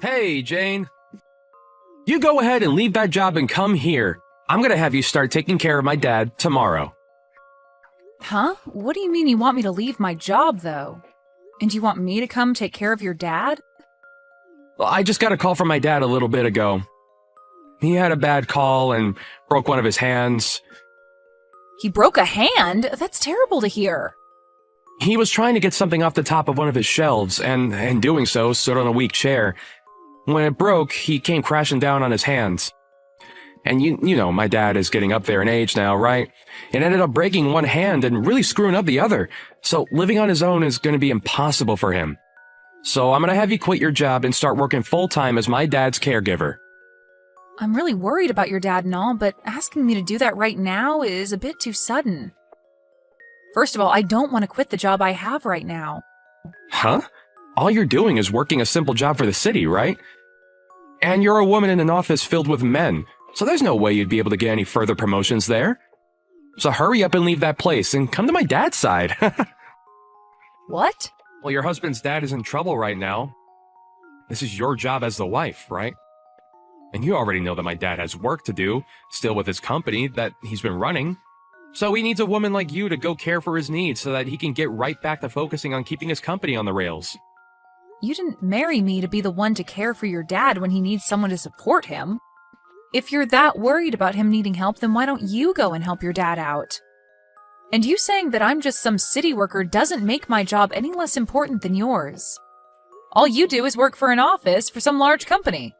Hey, Jane. You go ahead and leave that job and come here. I'm gonna have you start taking care of my dad tomorrow. Huh? What do you mean you want me to leave my job, though? And you want me to come take care of your dad? Well, I just got a call from my dad a little bit ago. He had a bad call and broke one of his hands. He broke a hand? That's terrible to hear. He was trying to get something off the top of one of his shelves, and in doing so, stood on a weak chair. When it broke, he came crashing down on his hands. And you know, my dad is getting up there in age now, right? It ended up breaking one hand and really screwing up the other. So living on his own is going to be impossible for him. So I'm going to have you quit your job and start working full-time as my dad's caregiver. I'm really worried about your dad and all, but asking me to do that right now is a bit too sudden. First of all, I don't want to quit the job I have right now. Huh? All you're doing is working a simple job for the city, right? And you're a woman in an office filled with men, so there's no way you'd be able to get any further promotions there. So hurry up and leave that place and come to my dad's side. What? Well, your husband's dad is in trouble right now. This is your job as the wife, right? And you already know that my dad has work to do, still with his company that he's been running. So he needs a woman like you to go care for his needs so that he can get right back to focusing on keeping his company on the rails. You didn't marry me to be the one to care for your dad when he needs someone to support him. If you're that worried about him needing help, then why don't you go and help your dad out? And you saying that I'm just some city worker doesn't make my job any less important than yours. All you do is work for an office for some large company.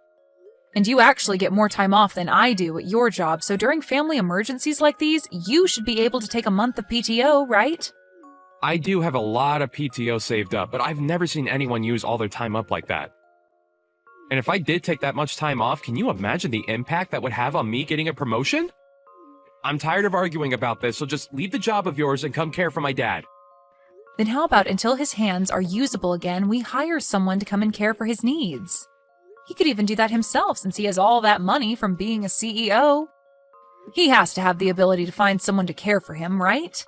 And you actually get more time off than I do at your job, so during family emergencies like these, you should be able to take a month of PTO, right? I do have a lot of PTO saved up, but I've never seen anyone use all their time up like that. And if I did take that much time off, can you imagine the impact that would have on me getting a promotion? I'm tired of arguing about this, so just leave the job of yours and come care for my dad. Then how about until his hands are usable again, we hire someone to come and care for his needs? He could even do that himself since he has all that money from being a CEO. He has to have the ability to find someone to care for him, right?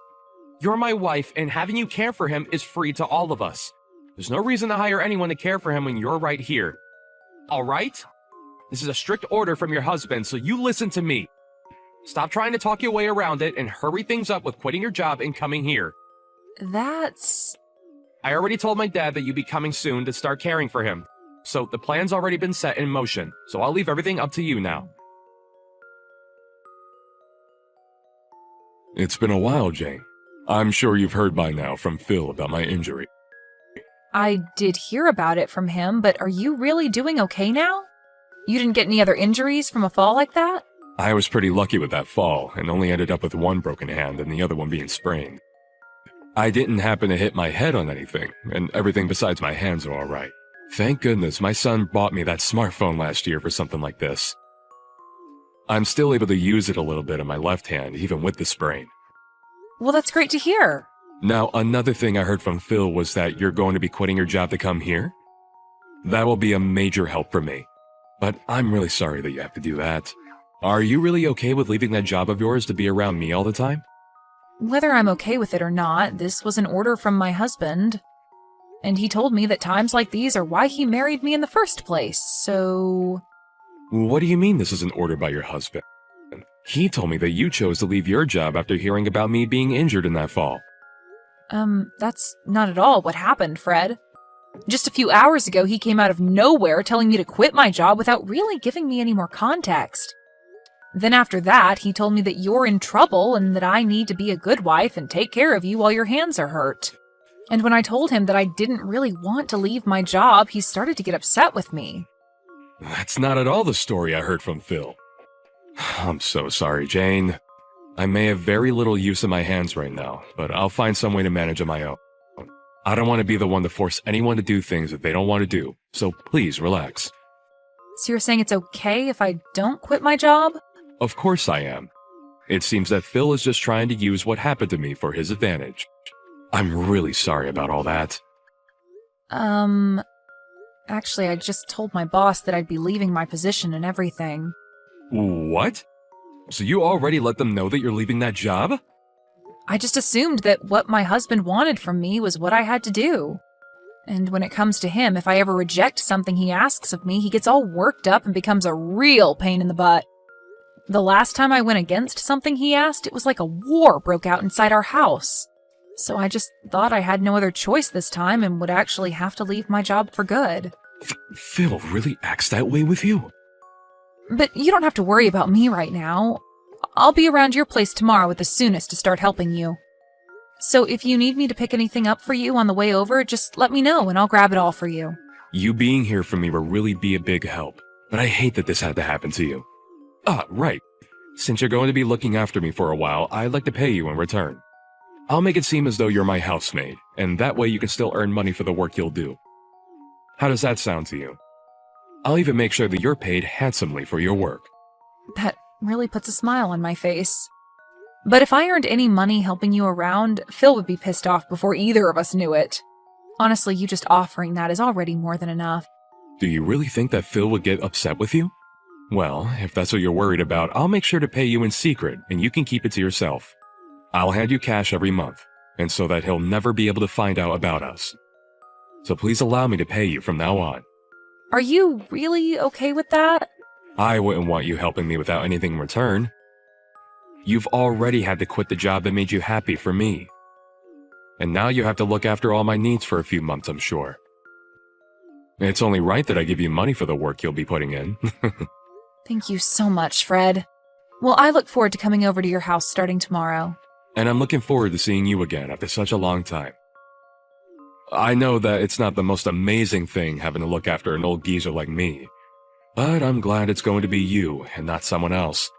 You're my wife, and having you care for him is free to all of us. There's no reason to hire anyone to care for him when you're right here. All right? This is a strict order from your husband, so you listen to me. Stop trying to talk your way around it and hurry things up with quitting your job and coming here. That's... I already told my dad that you'd be coming soon to start caring for him. So the plan's already been set in motion, so I'll leave everything up to you now. It's been a while, Jane. I'm sure you've heard by now from Phil about my injury. I did hear about it from him, but are you really doing okay now? You didn't get any other injuries from a fall like that? I was pretty lucky with that fall, and only ended up with one broken hand and the other one being sprained. I didn't happen to hit my head on anything, and everything besides my hands are alright. Thank goodness my son bought me that smartphone last year for something like this. I'm still able to use it a little bit in my left hand, even with the sprain. Well, that's great to hear. Now, another thing I heard from Phil was that you're going to be quitting your job to come here? That will be a major help for me. But I'm really sorry that you have to do that. Are you really okay with leaving that job of yours to be around me all the time? Whether I'm okay with it or not, this was an order from my husband. And he told me that times like these are why he married me in the first place, so... What do you mean this is an order by your husband? He told me that you chose to leave your job after hearing about me being injured in that fall. That's not at all what happened, Fred. Just a few hours ago, he came out of nowhere telling me to quit my job without really giving me any more context. Then after that, he told me that you're in trouble and that I need to be a good wife and take care of you while your hands are hurt. And when I told him that I didn't really want to leave my job, he started to get upset with me. That's not at all the story I heard from Phil. I'm so sorry, Jane. I may have very little use of my hands right now, but I'll find some way to manage on my own. I don't want to be the one to force anyone to do things that they don't want to do, so please relax. So you're saying it's okay if I don't quit my job? Of course I am. It seems that Phil is just trying to use what happened to me for his advantage. I'm really sorry about all that. Actually, I just told my boss that I'd be leaving my position and everything. What? So you already let them know that you're leaving that job? I just assumed that what my husband wanted from me was what I had to do. And when it comes to him, if I ever reject something he asks of me, he gets all worked up and becomes a real pain in the butt. The last time I went against something he asked, it was like a war broke out inside our house. So I just thought I had no other choice this time and would actually have to leave my job for good. Phil really acts that way with you? But you don't have to worry about me right now. I'll be around your place tomorrow at the soonest to start helping you. So if you need me to pick anything up for you on the way over, just let me know and I'll grab it all for you. You being here for me will really be a big help, but I hate that this had to happen to you. Ah, right. Since you're going to be looking after me for a while, I'd like to pay you in return. I'll make it seem as though you're my housemaid, and that way you can still earn money for the work you'll do. How does that sound to you? I'll even make sure that you're paid handsomely for your work. That really puts a smile on my face. But if I earned any money helping you around, Phil would be pissed off before either of us knew it. Honestly, you just offering that is already more than enough. Do you really think that Phil would get upset with you? Well, if that's what you're worried about, I'll make sure to pay you in secret, and you can keep it to yourself. I'll hand you cash every month, and so that he'll never be able to find out about us. So please allow me to pay you from now on. Are you really okay with that? I wouldn't want you helping me without anything in return. You've already had to quit the job that made you happy for me. And now you have to look after all my needs for a few months, I'm sure. It's only right that I give you money for the work you'll be putting in. Thank you so much, Fred. Well, I look forward to coming over to your house starting tomorrow. And I'm looking forward to seeing you again after such a long time. I know that it's not the most amazing thing having to look after an old geezer like me, but I'm glad it's going to be you and not someone else.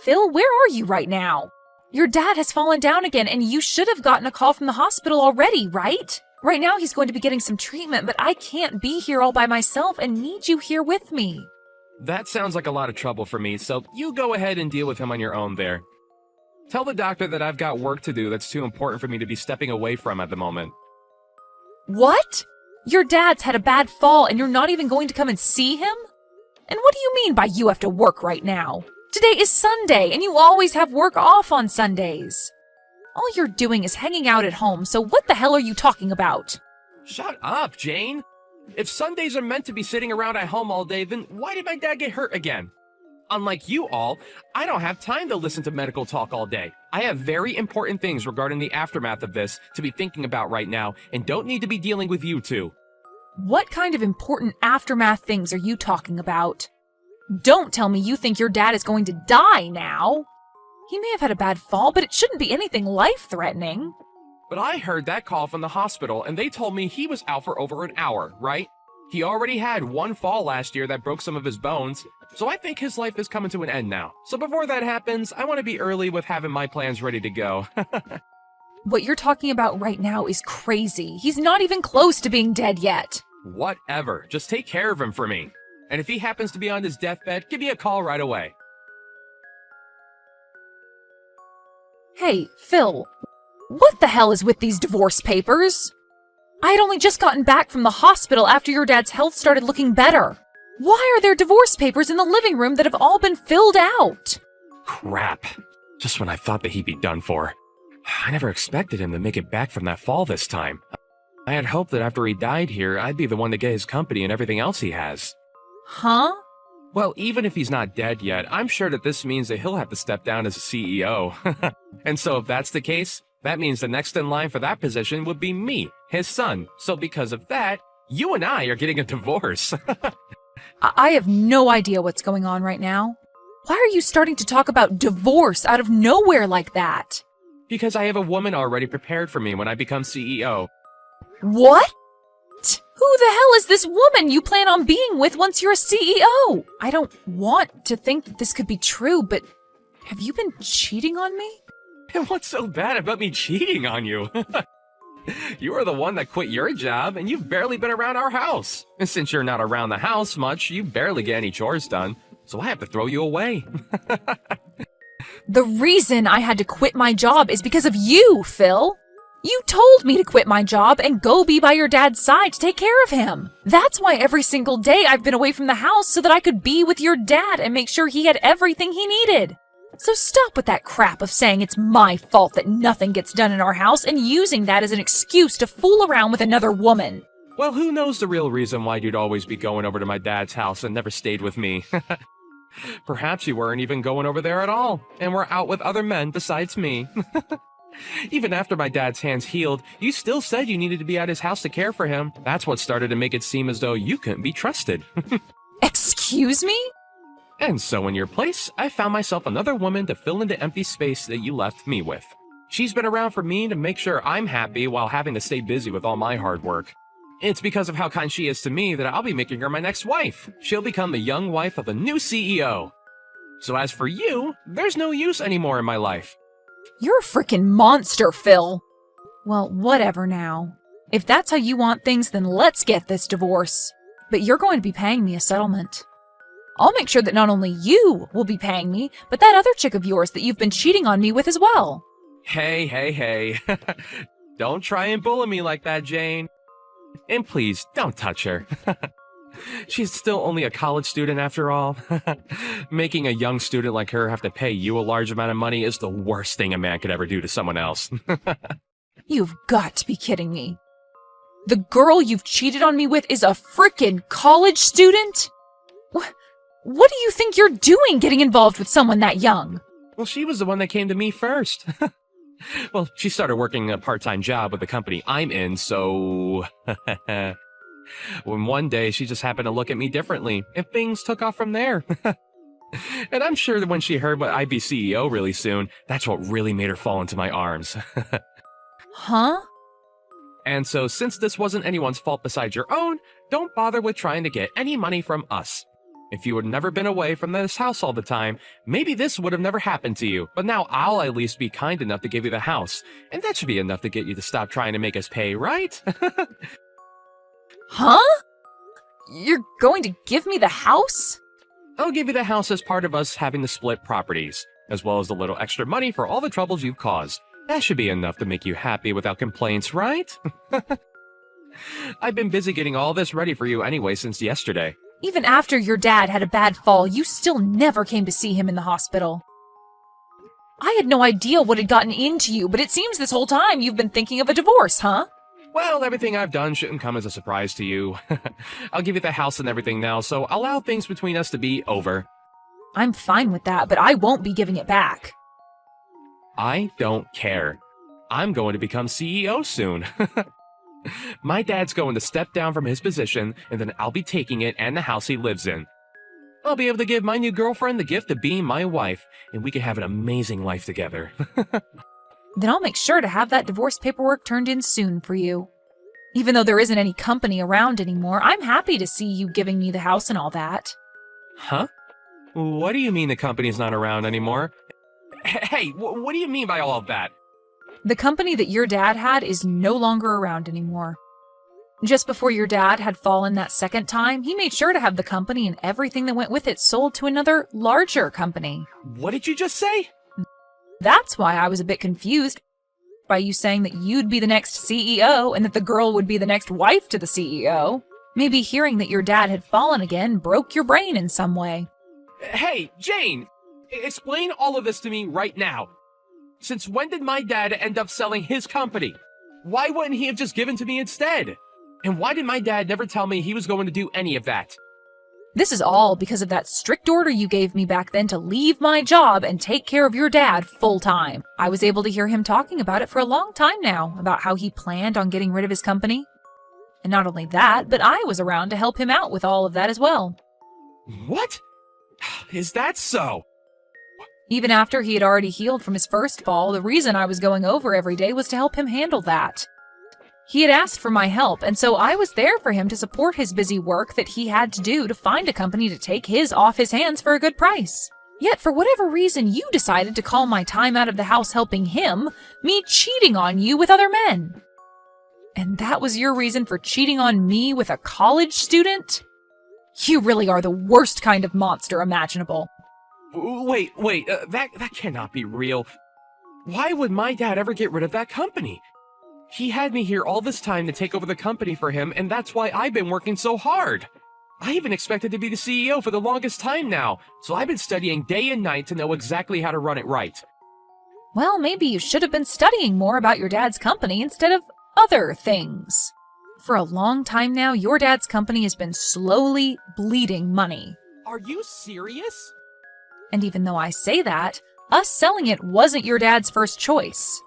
Phil, where are you right now? Your dad has fallen down again, and you should have gotten a call from the hospital already, right? Right now he's going to be getting some treatment, but I can't be here all by myself and need you here with me. That sounds like a lot of trouble for me, so you go ahead and deal with him on your own there. Tell the doctor that I've got work to do that's too important for me to be stepping away from at the moment. What? Your dad's had a bad fall and you're not even going to come and see him? And what do you mean by you have to work right now? Today is Sunday and you always have work off on Sundays. All you're doing is hanging out at home, so what the hell are you talking about? Shut up, Jane! If Sundays are meant to be sitting around at home all day, then why did my dad get hurt again? Unlike you all, I don't have time to listen to medical talk all day. I have very important things regarding the aftermath of this to be thinking about right now, and don't need to be dealing with you two. What kind of important aftermath things are you talking about? Don't tell me you think your dad is going to die now. He may have had a bad fall, but it shouldn't be anything life-threatening. But I heard that call from the hospital, and they told me he was out for over an hour, right? He already had one fall last year that broke some of his bones, so I think his life is coming to an end now. So before that happens, I want to be early with having my plans ready to go. What you're talking about right now is crazy. He's not even close to being dead yet. Whatever, just take care of him for me. And if he happens to be on his deathbed, give me a call right away. Hey, Phil, what the hell is with these divorce papers? I had only just gotten back from the hospital after your dad's health started looking better. Why are there divorce papers in the living room that have all been filled out? Crap. Just when I thought that he'd be done for. I never expected him to make it back from that fall this time. I had hoped that after he died here, I'd be the one to get his company and everything else he has. Huh? Well, even if he's not dead yet, I'm sure that this means that he'll have to step down as a CEO. And so if that's the case, that means the next in line for that position would be me, his son. So because of that, you and I are getting a divorce. I have no idea what's going on right now. Why are you starting to talk about divorce out of nowhere like that? Because I have a woman already prepared for me when I become CEO. What? Who the hell is this woman you plan on being with once you're a CEO? I don't want to think that this could be true, but have you been cheating on me? And what's so bad about me cheating on you? You are the one that quit your job, and you've barely been around our house. And since you're not around the house much, you barely get any chores done. So I have to throw you away. The reason I had to quit my job is because of you, Phil. You told me to quit my job and go be by your dad's side to take care of him. That's why every single day I've been away from the house so that I could be with your dad and make sure he had everything he needed. So stop with that crap of saying it's my fault that nothing gets done in our house and using that as an excuse to fool around with another woman. Well, who knows the real reason why you'd always be going over to my dad's house and never stayed with me. Perhaps you weren't even going over there at all, and were out with other men besides me. Even after my dad's hands healed, you still said you needed to be at his house to care for him. That's what started to make it seem as though you couldn't be trusted. Excuse me? And so in your place, I found myself another woman to fill in the empty space that you left me with. She's been around for me to make sure I'm happy while having to stay busy with all my hard work. It's because of how kind she is to me that I'll be making her my next wife. She'll become the young wife of the new CEO. So as for you, there's no use anymore in my life. You're a freaking monster, Phil. Well, whatever now. If that's how you want things, then let's get this divorce. But you're going to be paying me a settlement. I'll make sure that not only you will be paying me, but that other chick of yours that you've been cheating on me with as well. Hey. Don't try and bully me like that, Jane. And please, don't touch her. She's still only a college student after all. Making a young student like her have to pay you a large amount of money is the worst thing a man could ever do to someone else. You've got to be kidding me. The girl you've cheated on me with is a frickin' college student? What do you think you're doing getting involved with someone that young? Well, she was the one that came to me first. Well, she started working a part-time job with the company I'm in, so... When one day she just happened to look at me differently, and things took off from there. And I'm sure that when she heard what I'd be CEO really soon, that's what really made her fall into my arms. Huh? And so since this wasn't anyone's fault besides your own, don't bother with trying to get any money from us. If you had never been away from this house all the time, maybe this would have never happened to you. But now I'll at least be kind enough to give you the house. And that should be enough to get you to stop trying to make us pay, right? Huh? You're going to give me the house? I'll give you the house as part of us having to split properties, as well as a little extra money for all the troubles you've caused. That should be enough to make you happy without complaints, right? I've been busy getting all this ready for you anyway since yesterday. Even after your dad had a bad fall, you still never came to see him in the hospital. I had no idea what had gotten into you, but it seems this whole time you've been thinking of a divorce, huh? Well, everything I've done shouldn't come as a surprise to you. I'll give you the house and everything now, so allow things between us to be over. I'm fine with that, but I won't be giving it back. I don't care. I'm going to become CEO soon. My dad's going to step down from his position, and then I'll be taking it and the house he lives in. I'll be able to give my new girlfriend the gift of being my wife, and we can have an amazing life together. Then I'll make sure to have that divorce paperwork turned in soon for you. Even though there isn't any company around anymore, I'm happy to see you giving me the house and all that. Huh? What do you mean the company's not around anymore? Hey, what do you mean by all of that? The company that your dad had is no longer around anymore. Just before your dad had fallen that second time, he made sure to have the company and everything that went with it sold to another, larger company. What did you just say? That's why I was a bit confused by you saying that you'd be the next CEO and that the girl would be the next wife to the CEO. Maybe hearing that your dad had fallen again broke your brain in some way. Hey, Jane! Explain all of this to me right now. Since when did my dad end up selling his company? Why wouldn't he have just given to me instead? And why did my dad never tell me he was going to do any of that? This is all because of that strict order you gave me back then to leave my job and take care of your dad full time. I was able to hear him talking about it for a long time now, about how he planned on getting rid of his company. And not only that, but I was around to help him out with all of that as well. What? Is that so? Even after he had already healed from his first fall, the reason I was going over every day was to help him handle that. He had asked for my help, and so I was there for him to support his busy work that he had to do to find a company to take his off his hands for a good price. Yet for whatever reason, you decided to call my time out of the house helping him, me cheating on you with other men. And that was your reason for cheating on me with a college student? You really are the worst kind of monster imaginable. Wait, that cannot be real. Why would my dad ever get rid of that company? He had me here all this time to take over the company for him, and that's why I've been working so hard. I even expected to be the CEO for the longest time now, so I've been studying day and night to know exactly how to run it right. Well, maybe you should have been studying more about your dad's company instead of other things. For a long time now, your dad's company has been slowly bleeding money. Are you serious? And even though I say that, us selling it wasn't your dad's first choice.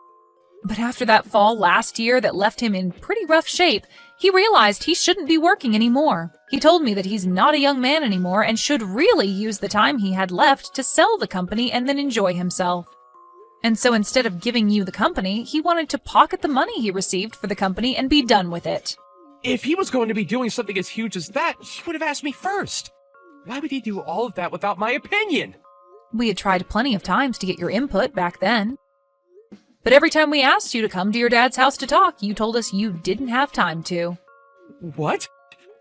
But after that fall last year that left him in pretty rough shape, he realized he shouldn't be working anymore. He told me that he's not a young man anymore and should really use the time he had left to sell the company and then enjoy himself. And so instead of giving you the company, he wanted to pocket the money he received for the company and be done with it. If he was going to be doing something as huge as that, he would have asked me first. Why would he do all of that without my opinion? We had tried plenty of times to get your input back then. But every time we asked you to come to your dad's house to talk, you told us you didn't have time to. What?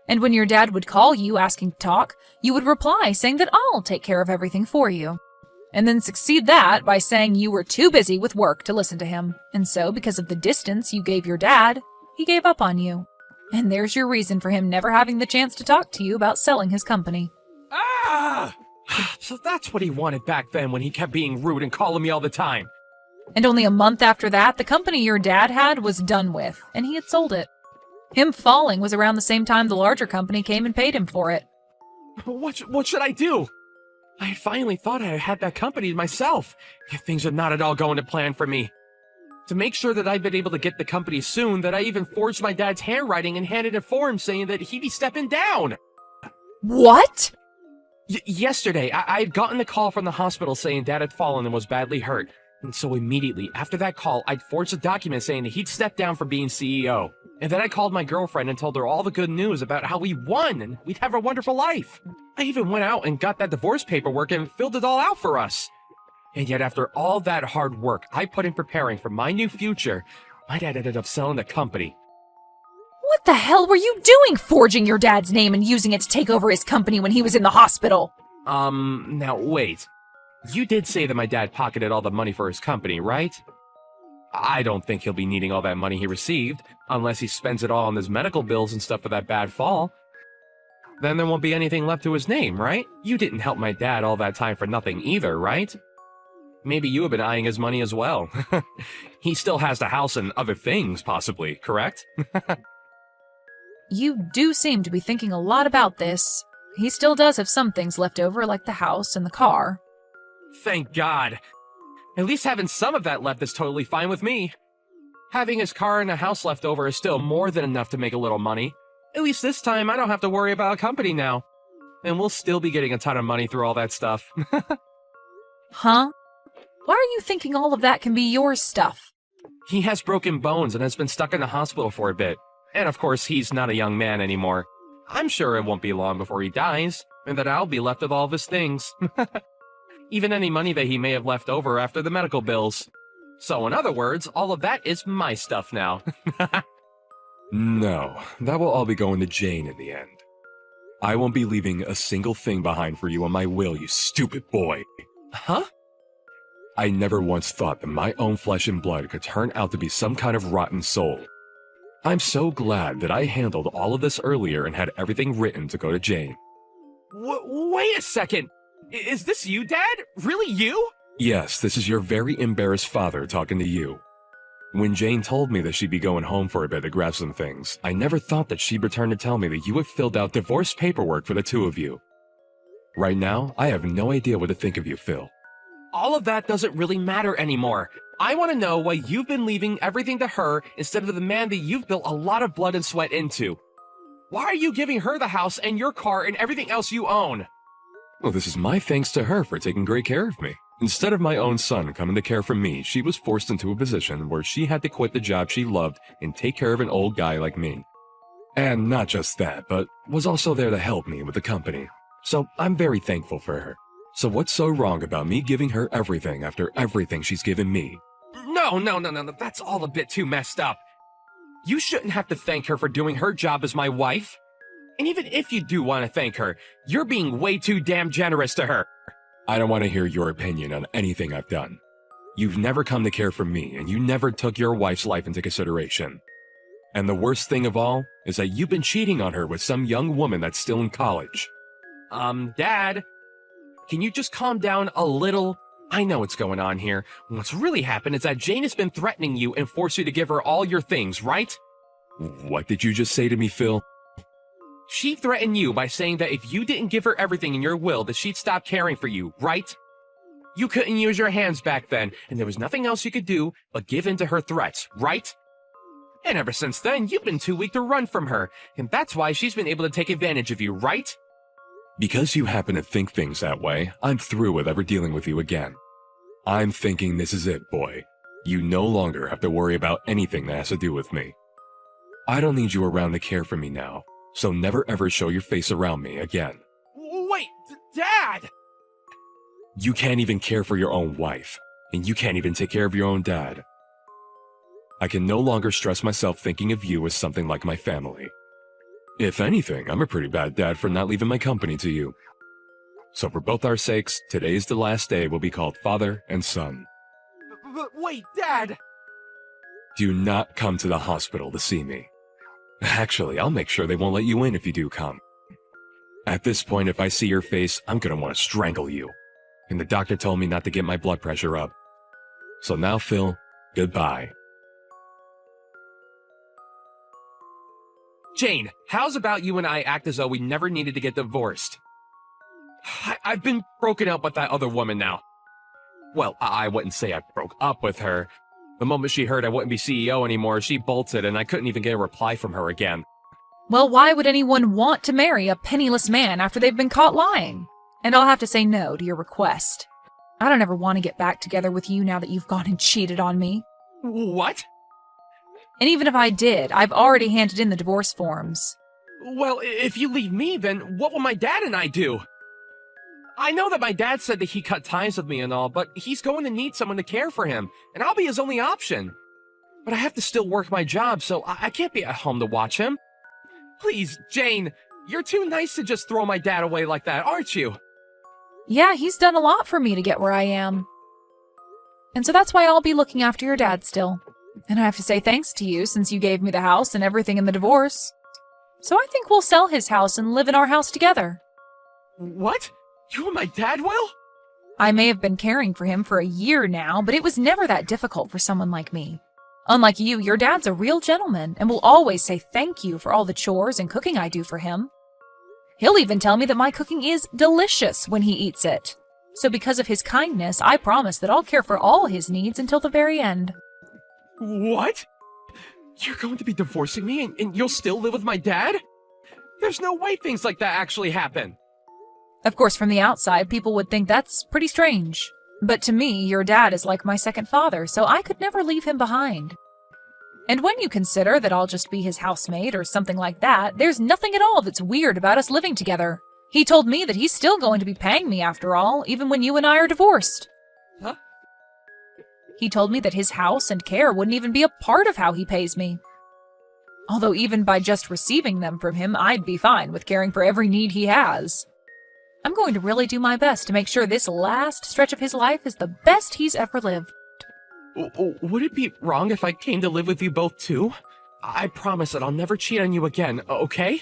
And when your dad would call you asking to talk, you would reply saying that I'll take care of everything for you. And then succeed that by saying you were too busy with work to listen to him. And so, because of the distance you gave your dad, he gave up on you. And there's your reason for him never having the chance to talk to you about selling his company. Ah! So that's what he wanted back then when he kept being rude and calling me all the time. And only a month after that, the company your dad had was done with, and he had sold it. Him falling was around the same time the larger company came and paid him for it. What should I do? I had finally thought I had that company to myself, yet things are not at all going to plan for me. To make sure that I've been able to get the company soon, that I even forged my dad's handwriting and handed it for him saying that he'd be stepping down. What? Yesterday, I had gotten a call from the hospital saying Dad had fallen and was badly hurt. And so immediately after that call, I'd forged a document saying that he'd step down from being CEO. And then I called my girlfriend and told her all the good news about how we won and we'd have a wonderful life. I even went out and got that divorce paperwork and filled it all out for us. And yet after all that hard work I put in preparing for my new future, my dad ended up selling the company. What the hell were you doing forging your dad's name and using it to take over his company when he was in the hospital? Now wait. You did say that my dad pocketed all the money for his company, right? I don't think he'll be needing all that money he received, unless he spends it all on his medical bills and stuff for that bad fall. Then there won't be anything left to his name, right? You didn't help my dad all that time for nothing either, right? Maybe you have been eyeing his money as well. He still has the house and other things, possibly, correct? You do seem to be thinking a lot about this. He still does have some things left over, like the house and the car. Thank God. At least having some of that left is totally fine with me. Having his car and a house left over is still more than enough to make a little money. At least this time I don't have to worry about a company now. And we'll still be getting a ton of money through all that stuff. Huh? Why are you thinking all of that can be your stuff? He has broken bones and has been stuck in the hospital for a bit. And of course, he's not a young man anymore. I'm sure it won't be long before he dies, and that I'll be left with all of his things. Even any money that he may have left over after the medical bills. So in other words, all of that is my stuff now. No, that will all be going to Jane in the end. I won't be leaving a single thing behind for you on my will, you stupid boy. Huh? I never once thought that my own flesh and blood could turn out to be some kind of rotten soul. I'm so glad that I handled all of this earlier and had everything written to go to Jane. Wait a second! Is this you, Dad? Really you? Yes, this is your very embarrassed father talking to you. When Jane told me that she'd be going home for a bit to grab some things, I never thought that she'd return to tell me that you had filled out divorce paperwork for the two of you. Right now, I have no idea what to think of you, Phil. All of that doesn't really matter anymore. I want to know why you've been leaving everything to her instead of the man that you've built a lot of blood and sweat into. Why are you giving her the house and your car and everything else you own? Well, this is my thanks to her for taking great care of me. Instead of my own son coming to care for me, she was forced into a position where she had to quit the job she loved and take care of an old guy like me. And not just that, but was also there to help me with the company. So I'm very thankful for her. So what's so wrong about me giving her everything after everything she's given me? No, that's all a bit too messed up. You shouldn't have to thank her for doing her job as my wife. And even if you do want to thank her, you're being way too damn generous to her. I don't want to hear your opinion on anything I've done. You've never come to care for me, and you never took your wife's life into consideration. And the worst thing of all is that you've been cheating on her with some young woman that's still in college. Dad, can you just calm down a little? I know what's going on here. What's really happened is that Jane has been threatening you and forced you to give her all your things, right? What did you just say to me, Phil? She threatened you by saying that if you didn't give her everything in your will, that she'd stop caring for you, right? You couldn't use your hands back then, and there was nothing else you could do but give in to her threats, right? And ever since then, you've been too weak to run from her, and that's why she's been able to take advantage of you, right? Because you happen to think things that way, I'm through with ever dealing with you again. I'm thinking this is it, boy. You no longer have to worry about anything that has to do with me. I don't need you around to care for me now, so never ever show your face around me again. Wait, Dad! You can't even care for your own wife, and you can't even take care of your own dad. I can no longer stress myself thinking of you as something like my family. If anything, I'm a pretty bad dad for not leaving my company to you. So for both our sakes, today's the last day will be called father and son. But wait, Dad! Do not come to the hospital to see me. Actually, I'll make sure they won't let you in if you do come. At this point, if I see your face, I'm gonna want to strangle you. And the doctor told me not to get my blood pressure up. So now, Phil, goodbye. Jane, how's about you and I act as though we never needed to get divorced? I've been broken up with that other woman now. Well, I wouldn't say I broke up with her. The moment she heard I wouldn't be CEO anymore, she bolted and I couldn't even get a reply from her again. Well, why would anyone want to marry a penniless man after they've been caught lying? And I'll have to say no to your request. I don't ever want to get back together with you now that you've gone and cheated on me. What? And even if I did, I've already handed in the divorce forms. Well, if you leave me, then what will my dad and I do? I know that my dad said that he cut ties with me and all, but he's going to need someone to care for him, and I'll be his only option. But I have to still work my job, so I can't be at home to watch him. Please, Jane, you're too nice to just throw my dad away like that, aren't you? Yeah, he's done a lot for me to get where I am. And so that's why I'll be looking after your dad still. And I have to say thanks to you since you gave me the house and everything in the divorce. So I think we'll sell his house and live in our house together. What? You and my dad will? I may have been caring for him for a year now, but it was never that difficult for someone like me. Unlike you, your dad's a real gentleman and will always say thank you for all the chores and cooking I do for him. He'll even tell me that my cooking is delicious when he eats it. So because of his kindness, I promise that I'll care for all his needs until the very end. What? You're going to be divorcing me and you'll still live with my dad? There's no way things like that actually happen. Of course, from the outside, people would think that's pretty strange. But to me, your dad is like my second father, so I could never leave him behind. And when you consider that I'll just be his housemate or something like that, there's nothing at all that's weird about us living together. He told me that he's still going to be paying me after all, even when you and I are divorced. Huh? He told me that his house and care wouldn't even be a part of how he pays me. Although even by just receiving them from him, I'd be fine with caring for every need he has. I'm going to really do my best to make sure this last stretch of his life is the best he's ever lived. Would it be wrong if I came to live with you both too? I promise that I'll never cheat on you again, okay?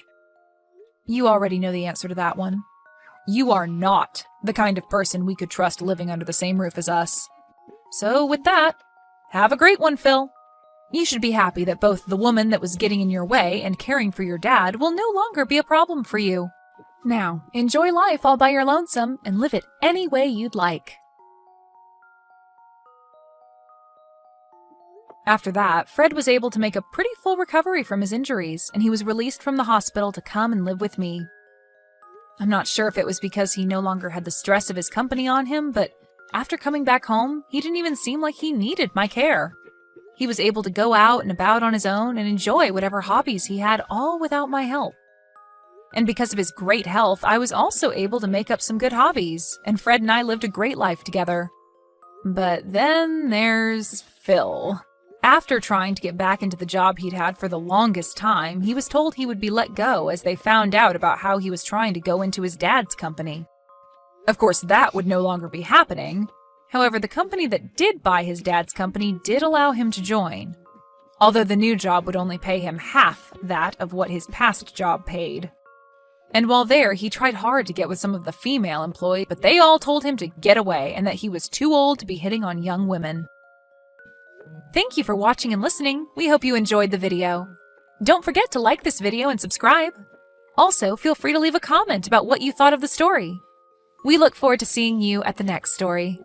You already know the answer to that one. You are not the kind of person we could trust living under the same roof as us. So with that, have a great one, Phil. You should be happy that both the woman that was getting in your way and caring for your dad will no longer be a problem for you. Now, enjoy life all by your lonesome and live it any way you'd like. After that, Fred was able to make a pretty full recovery from his injuries, and he was released from the hospital to come and live with me. I'm not sure if it was because he no longer had the stress of his company on him, but after coming back home, he didn't even seem like he needed my care. He was able to go out and about on his own and enjoy whatever hobbies he had, all without my help. And because of his great health, I was also able to make up some good hobbies, and Fred and I lived a great life together. But then there's Phil. After trying to get back into the job he'd had for the longest time, he was told he would be let go as they found out about how he was trying to go into his dad's company. Of course, that would no longer be happening. However, the company that did buy his dad's company did allow him to join. although the new job would only pay him half that of what his past job paid. And while there, he tried hard to get with some of the female employees, but they all told him to get away and that he was too old to be hitting on young women. Thank you for watching and listening. We hope you enjoyed the video. Don't forget to like this video and subscribe. Also, feel free to leave a comment about what you thought of the story. We look forward to seeing you at the next story.